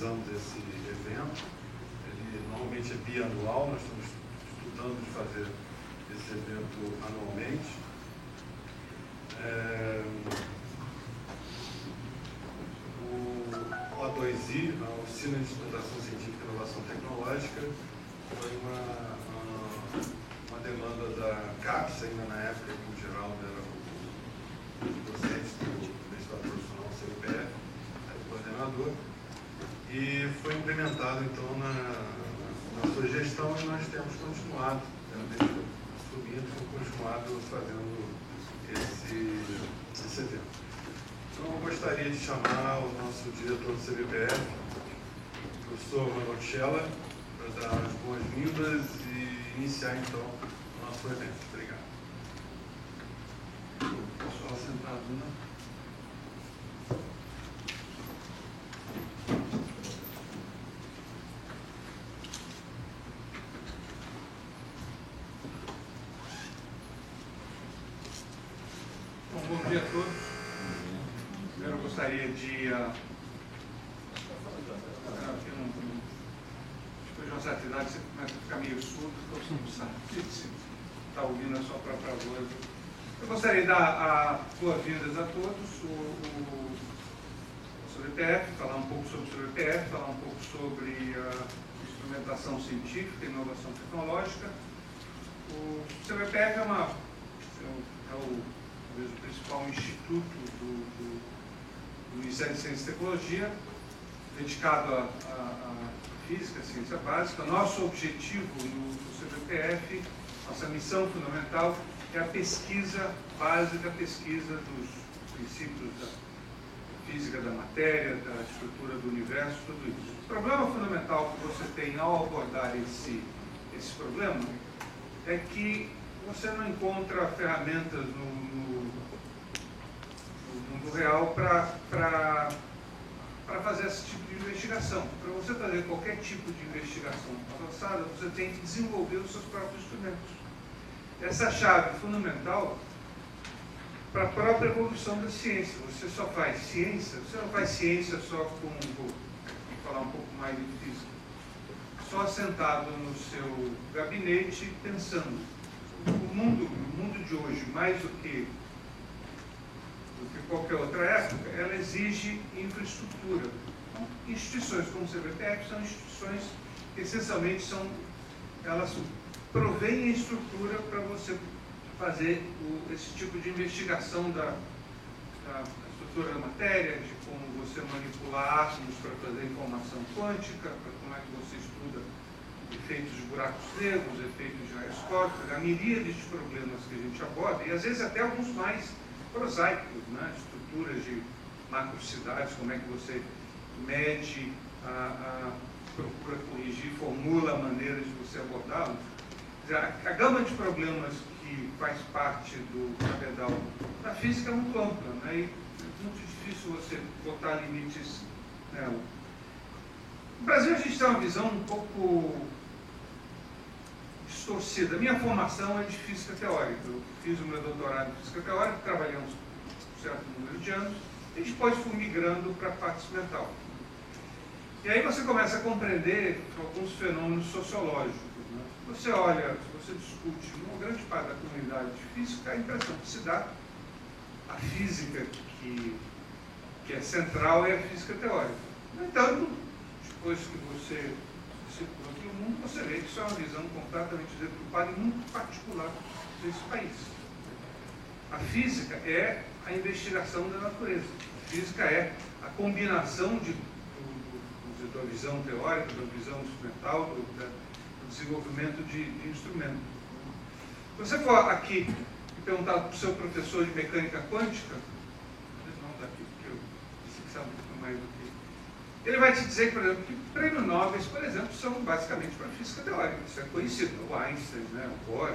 realizamos esse evento. Ele normalmente é bianual, nós estamos estudando de fazer esse evento anualmente. O A2I, a Oficina de Exploração Científica e Inovação Tecnológica, foi uma demanda da CAPES, ainda na época que o Geraldo era o docente do mestrado profissional CBPF, era o coordenador, e foi implementado então na sua gestão, e nós temos continuado, fazendo esse evento. Então eu gostaria de chamar o nosso diretor do CBPF, o professor Manuel Chela, para dar as boas-vindas e iniciar então o nosso evento. Obrigado. Pessoal sentado, né? Bom dia a todos. Primeiro eu gostaria de... depois de uma certa idade você começa a ficar meio surdo, então você não sabe se está ouvindo a sua própria voz. Eu gostaria de dar boas-vindas a todos. O CBPF, falar um pouco sobre o CBPF, falar um pouco sobre instrumentação científica e inovação tecnológica. O CBPF talvez o principal instituto do Ministério de Ciência e Tecnologia, dedicado à física, à ciência básica. Nosso objetivo no CBPF, nossa missão fundamental é a pesquisa básica, a pesquisa dos princípios da física da matéria, da estrutura do universo, tudo isso. O problema fundamental que você tem ao abordar esse problema é que você não encontra ferramentas no mundo real para fazer esse tipo de investigação. Para você fazer qualquer tipo de investigação avançada, você tem que desenvolver os seus próprios instrumentos. Essa é a chave fundamental para a própria evolução da ciência. Você só faz ciência, você não faz ciência só com, vou falar um pouco mais de física, só sentado no seu gabinete pensando. O mundo de hoje, mais do que qualquer outra época, ela exige infraestrutura. Então, instituições como o CBPF são instituições que essencialmente elas provêm a estrutura para você fazer esse tipo de investigação da estrutura da matéria, de como você manipular átomos para fazer informação quântica, para como é que você estuda efeitos de buracos negros, efeitos de raios cósmicos, a miríade de problemas que a gente aborda, e às vezes até alguns mais prosaicos, né? Estruturas de macrocidades, como é que você mede, procura corrigir, formula maneiras de você abordá-los. A gama de problemas que faz parte do cabedal da física é muito ampla, né? E é muito difícil você botar limites nela. No Brasil a gente tem uma visão um pouco distorcida. Minha formação é de física teórica. Eu fiz o meu doutorado em física teórica, trabalhamos um certo número de anos, e depois fui migrando para a parte experimental. E aí você começa a compreender alguns fenômenos sociológicos, né? Você olha, você discute uma grande parte da comunidade de física, a impressão que se dá, a física que é central é a física teórica. No entanto, depois que você circula pelo mundo, você vê que isso é uma visão completamente deturpada e muito particular desse país. A física é a investigação da natureza. A física é a combinação da visão teórica, da visão instrumental, do desenvolvimento de instrumentos. Se você for aqui e perguntar para o seu professor de mecânica quântica, não daqui, porque eu sei que sabe muito mais do que ele vai te dizer, por exemplo, que prêmios Nobel, por exemplo, são basicamente para física teórica. Isso é conhecido, o Einstein, né, o Bohr.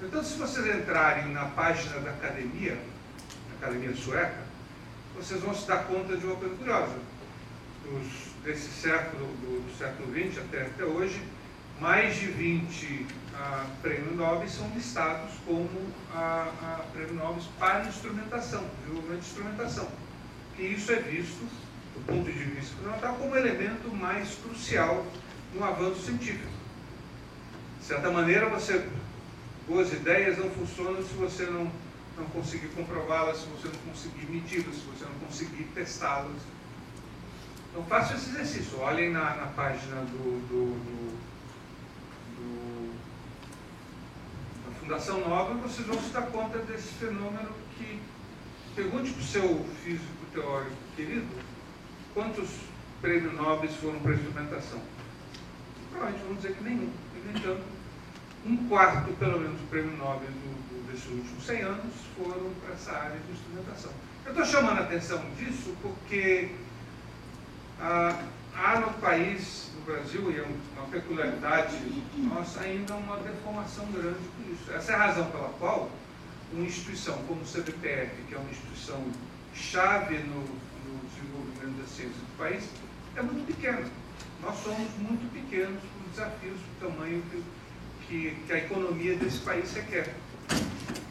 Então, se vocês entrarem na página da academia sueca, vocês vão se dar conta de uma coisa curiosa. Desse século, do século XX até hoje, mais de 20 prêmios Nobel são listados como prêmios Nobel para instrumentação, desenvolvimento de instrumentação. Que isso é visto, do ponto de vista fundamental, como elemento mais crucial no avanço científico. De certa maneira, boas ideias não funcionam se você não conseguir comprová-las, se você não conseguir medi-las, se você não conseguir testá-las. Então, façam esse exercício. Olhem na página da Fundação Nova, vocês vão se dar conta desse fenômeno que... Pergunte para o seu físico teórico querido quantos prêmios Nobel foram para a instrumentação. Provavelmente vamos dizer que nenhum. No entanto, 1/4, pelo menos, do prêmio Nobel desses últimos 100 anos foram para essa área de instrumentação. Eu estou chamando a atenção disso porque há no país, no Brasil, e é uma peculiaridade nossa, ainda uma deformação grande por isso. Essa é a razão pela qual uma instituição como o CBPF, que é uma instituição chave no desenvolvimento da ciência do país, é muito pequena. Nós somos muito pequenos para os desafios do tamanho que a economia desse país requer.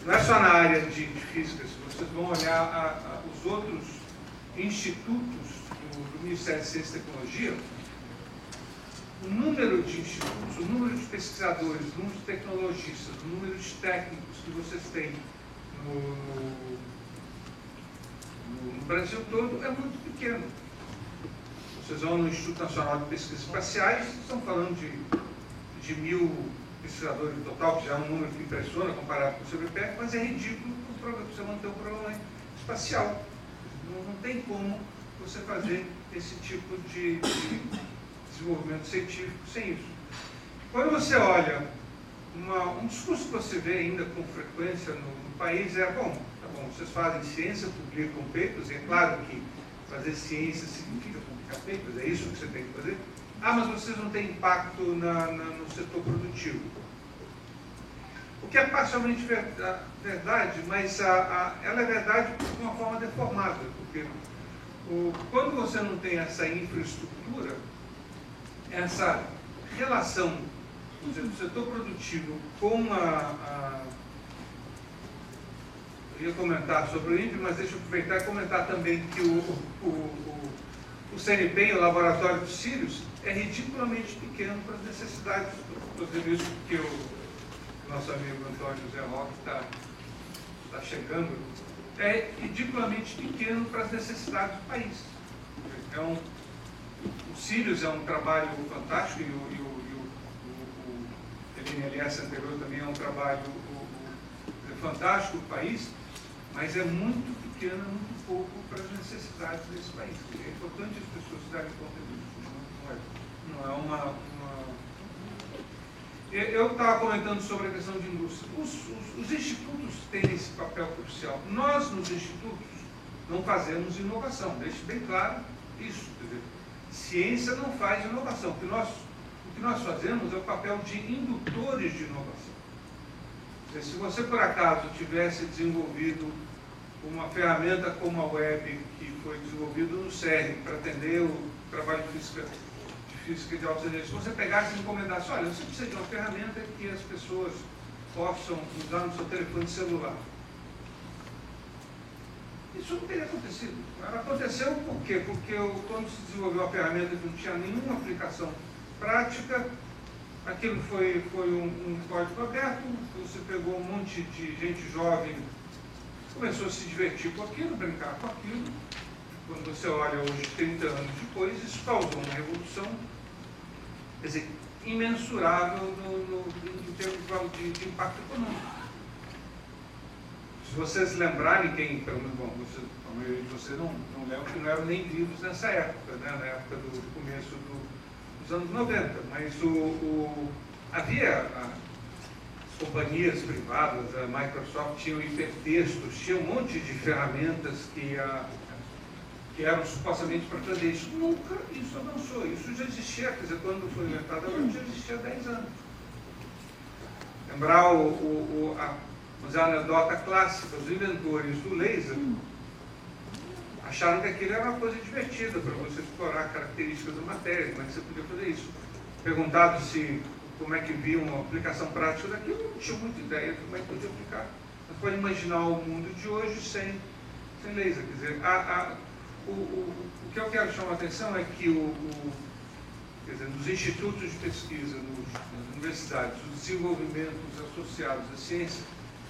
Não é só na área de física. Se vocês vão olhar os outros institutos do Ministério de Ciência e Tecnologia, o número de institutos, o número de pesquisadores, o número de tecnologistas, o número de técnicos que vocês têm no Brasil todo é muito pequeno. Vocês vão no Instituto Nacional de Pesquisas Espaciais, estão falando de 1000 pesquisadores no total, que já é um número que impressiona comparado com o CBPF, mas é ridículo você manter um programa espacial. Não tem como você fazer esse tipo de desenvolvimento científico sem isso. Quando você olha um discurso que você vê ainda com frequência no país é, bom, vocês fazem ciência, publicam papers, e é claro que fazer ciência significa publicar papers, é isso que você tem que fazer. Mas vocês não têm impacto no setor produtivo. O que é parcialmente verdade, mas ela é verdade de uma forma deformada, porque quando você não tem essa infraestrutura, essa relação do setor produtivo com eu ia comentar sobre o INPE, mas deixa eu aproveitar e comentar também que o CNPq, o Laboratório dos Cílios, é ridiculamente pequeno para as necessidades. Estou dizendo isso porque o nosso amigo Antônio Zé Roque está chegando. É ridiculamente pequeno para as necessidades do país. O Cílios é um trabalho fantástico e o LNLS anterior também é um trabalho fantástico do país, mas é muito pequeno, muito pouco para as necessidades desse país. É importante as pessoas se darem conta disso. Não é uma... Eu estava comentando sobre a questão de indústria. Os institutos têm esse papel crucial. Nós, nos institutos, não fazemos inovação. Deixe bem claro isso. Quer dizer, ciência não faz inovação. O que nós fazemos é o papel de indutores de inovação. Quer dizer, se você, por acaso, tivesse desenvolvido uma ferramenta como a web, que foi desenvolvida no CERN para atender o trabalho de física de altas energias, se você pegasse e encomendasse, olha, você precisa de uma ferramenta que as pessoas possam usar no seu telefone celular. Isso não teria acontecido. Aconteceu por quê? Porque quando se desenvolveu a ferramenta que não tinha nenhuma aplicação prática, aquilo foi um código aberto, você pegou um monte de gente jovem, começou a se divertir com aquilo, brincar com aquilo. Quando você olha hoje, 30 anos depois, isso causou uma revolução, quer dizer, imensurável em termos de impacto econômico. Se vocês lembrarem, pelo menos, a maioria de vocês não lembram, que não eram nem vivos nessa época, né, na época do começo dos anos 90, mas havia as companhias privadas, a Microsoft tinha o hipertextos, tinha um monte de ferramentas que eram supostamente para fazer isso. Nunca isso avançou. Isso já existia, quer dizer, quando foi inventado, já existia há 10 anos. Lembrar a anedota clássica, os inventores do laser acharam que aquilo era uma coisa divertida para você explorar características da matéria, como é que você podia fazer isso. Perguntado como é que viam a aplicação prática daquilo, não tinha muita ideia de como é que podia aplicar. Você pode imaginar o mundo de hoje sem laser, quer dizer, o que eu quero chamar a atenção é que quer dizer, nos institutos de pesquisa, nas universidades, os desenvolvimentos associados à ciência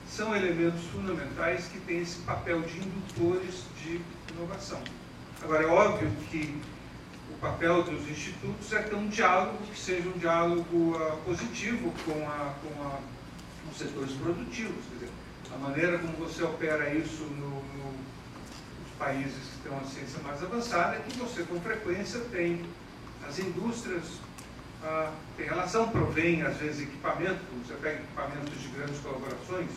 são elementos fundamentais que têm esse papel de indutores de inovação. Agora, é óbvio que o papel dos institutos é ter um diálogo que seja um diálogo positivo com os setores produtivos. Quer dizer, a maneira como você opera isso nos países que têm uma ciência mais avançada é que você, com frequência, tem as indústrias, tem relação, provém, às vezes, equipamento. Você pega equipamentos de grandes colaborações,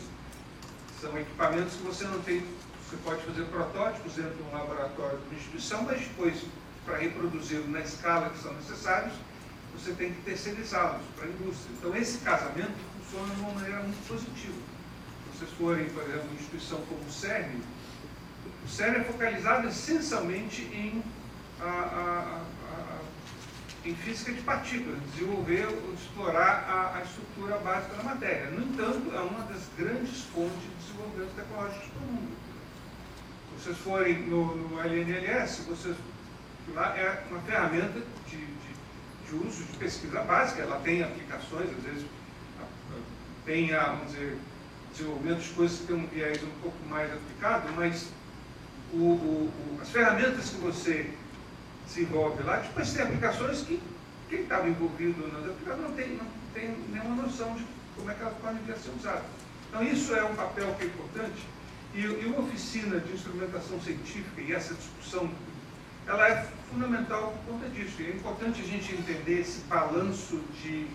são equipamentos que você não tem. Você pode fazer protótipos dentro de um laboratório de uma instituição, mas depois, para reproduzi-lo na escala que são necessários, você tem que terceirizá-los para a indústria. Então, esse casamento funciona de uma maneira muito positiva. Se vocês forem, por exemplo, uma instituição como o CERN é focalizado essencialmente em física de partículas, desenvolver, explorar a estrutura básica da matéria. No entanto, é uma das grandes fontes de desenvolvimento tecnológico do mundo. Se vocês forem no LNLS, lá é uma ferramenta de uso de pesquisa básica, ela tem aplicações, às vezes tem, vamos dizer, desenvolvimento de coisas que têm um viés um pouco mais aplicado, mas as ferramentas que você desenvolve lá, depois tem aplicações que quem estava envolvido nas aplicações não tem nenhuma noção de como é que elas podem vir a ser usadas. Então, isso é um papel que é importante. E uma oficina de instrumentação científica e essa discussão, ela é fundamental por conta disso. E é importante a gente entender esse balanço de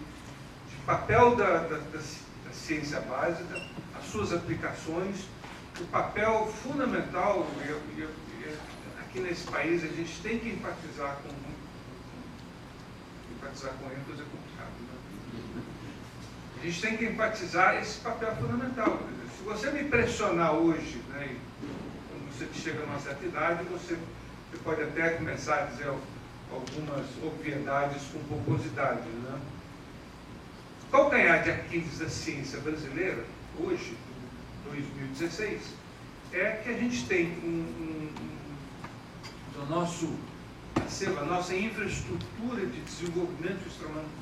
papel da ciência básica, as suas aplicações, o papel fundamental, aqui nesse país a gente tem que enfatizar com ênfase é complicado, né? A gente tem que enfatizar esse papel fundamental. Se você me pressionar hoje, né, quando você chega a uma certa idade, você pode até começar a dizer algumas obviedades com pomposidade, né? O calcanhar de Aquiles da ciência brasileira, hoje, 2016, é que a gente tem a nossa infraestrutura de desenvolvimento de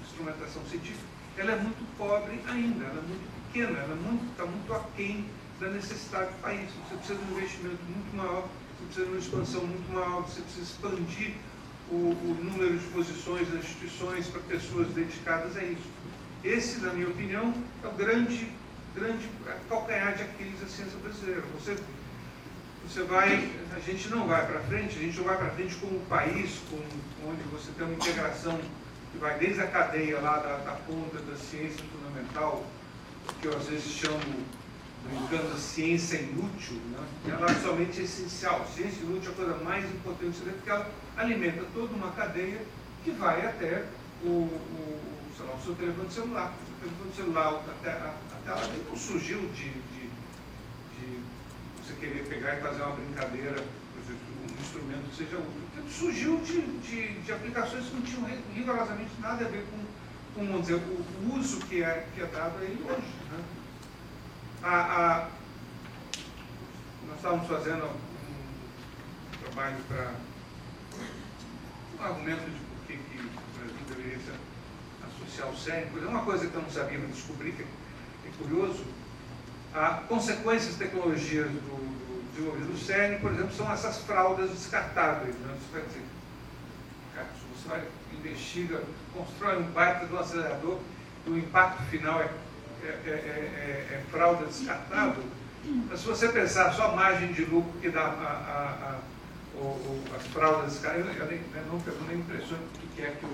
instrumentação científica, ela é muito pobre ainda, ela é muito pequena, ela está muito aquém da necessidade do país. Você precisa de um investimento muito maior, você precisa de uma expansão muito maior, você precisa expandir o número de posições nas instituições para pessoas dedicadas a isso. Esse, na minha opinião, é o grande calcanhar de Aquiles da ciência brasileira. A gente não vai para frente, a gente não vai para frente como país, onde você tem uma integração que vai desde a cadeia lá da ponta da ciência fundamental, que eu às vezes chamo, brincando, de ciência inútil, né? Ela é somente essencial. Ciência inútil é a coisa mais importante, porque ela alimenta toda uma cadeia que vai até o seu telefone celular. O telefone celular, a tela não surgiu de você querer pegar e fazer uma brincadeira, por exemplo, um instrumento que seja útil. Surgiu de aplicações que não tinham rigorosamente nada a ver com vamos dizer, o uso que é dado a ele hoje, né? Nós estávamos fazendo um trabalho para um argumento de por que o Brasil deveria se associar ao CERN. Uma coisa que eu não sabia, mas descobri que é curioso. Consequências de tecnologias do desenvolvimento do CERN, por exemplo, são essas fraldas descartáveis, né? Você vai dizer, você vai, investiga, constrói um baita do acelerador e o impacto final é fralda descartável. Mas se você pensar só a margem de lucro que dá as fraldas descartáveis, eu não tenho nem impressão do que é que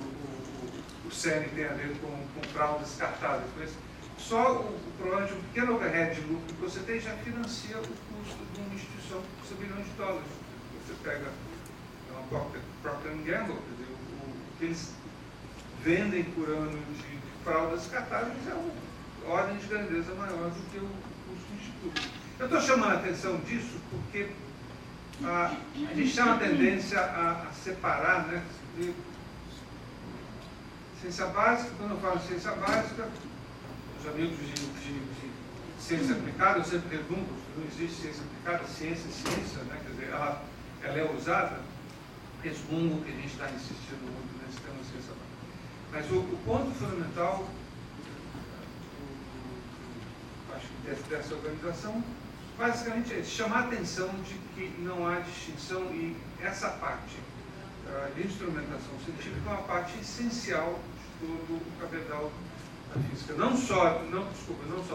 o CERN tem a ver com fraldas descartáveis. Mas só o problema de um pequeno overhead de lucro que você tem já financia o custo de uma instituição que custa bilhões de dólares. Você pega uma Procter & Gamble, quer dizer, o que eles vendem por ano de fraldas descartáveis é uma ordem de grandeza maior do que o custo do instituto. Eu estou chamando a atenção disso porque a gente tem uma tendência a separar, né? Ciência básica, quando eu falo ciência básica, os amigos de ciência aplicada, eu sempre pergunto, não existe ciência aplicada, ciência é ciência, né? Quer dizer, ela é usada. resmungo que a gente está insistindo muito nesse tema ciência básica. Mas o ponto fundamental, acho que dessa organização, basicamente é chamar a atenção de que não há distinção e essa parte de instrumentação científica é uma parte essencial de todo o cabedal da física. Não só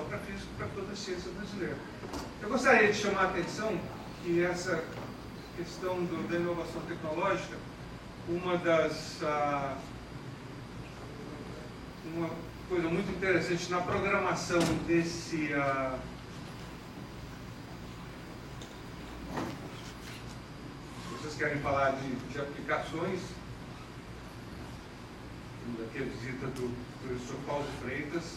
para a física, para toda a ciência brasileira. Eu gostaria de chamar a atenção que essa questão da inovação tecnológica, uma coisa muito interessante na programação desse vocês querem falar de aplicações, aqui a visita do professor Paulo Freitas,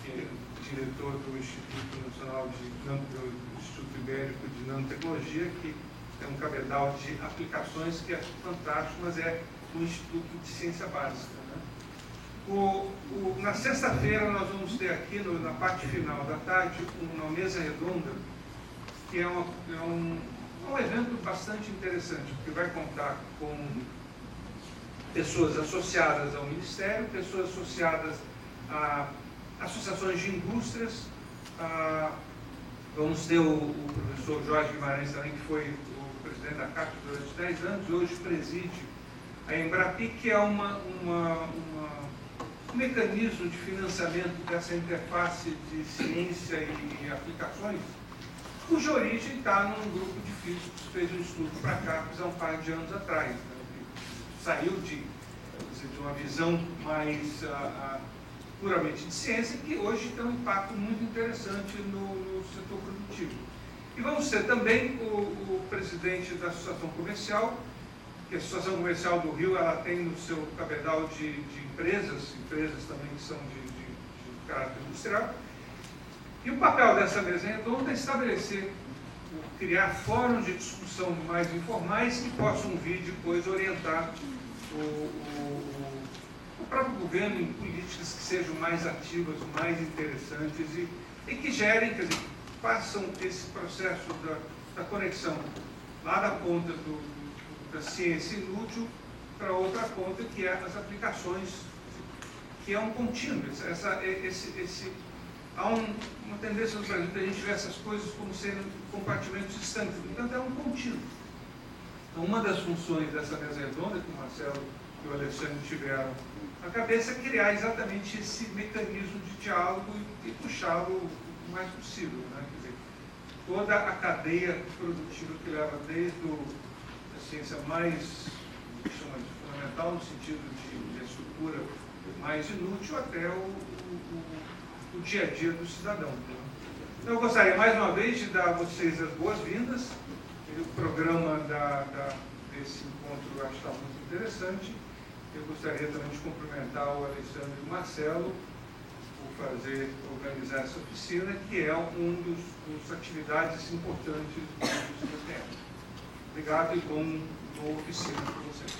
que é diretor do Instituto Nacional do Instituto Ibérico de Nanotecnologia, que é um cabedal de aplicações que é fantástico, mas é um Instituto de Ciência Básica. Né? Na sexta-feira nós vamos ter aqui, na parte final da tarde, uma mesa redonda, que é um evento bastante interessante, porque vai contar com pessoas associadas ao Ministério, pessoas associadas a associações de indústrias. Vamos ter o professor Jorge Guimarães também, que foi o presidente da CAPES durante 10 anos, e hoje preside a Embrapi, que é um mecanismo de financiamento dessa interface de ciência e aplicações, cuja origem está num grupo de físicos que fez um estudo para a CAPES há um par de anos atrás, né? Saiu de uma visão mais puramente de ciência, que hoje tem um impacto muito interessante no setor produtivo. E vamos ter também o presidente da Associação Comercial, que a Associação Comercial do Rio ela tem no seu cabedal de empresas também que são de caráter industrial. E o papel dessa mesa redonda é estabelecer, criar fóruns de discussão mais informais que possam vir depois orientar o próprio governo em políticas que sejam mais ativas, mais interessantes e que gerem, quer dizer, façam esse processo da conexão lá da ponta da ciência inútil para outra ponta, que é as aplicações, que é um contínuo. Há uma tendência no Brasil de a gente ver essas coisas como sendo compartimentos distantes, portanto é um contínuo. Então, uma das funções dessa mesa redonda, que o Marcelo e o Alexandre tiveram na cabeça, é criar exatamente esse mecanismo de diálogo e puxá-lo o mais possível. Né? Quer dizer, toda a cadeia produtiva que leva desde a ciência mais fundamental, no sentido de estrutura mais inútil, até o dia a dia do cidadão. Então, eu gostaria mais uma vez de dar a vocês as boas-vindas. O programa desse encontro eu acho que está muito interessante. Eu gostaria também de cumprimentar o Alexandre e o Marcelo por organizar essa oficina, que é uma das atividades importantes do CTM. Obrigado e boa oficina para vocês.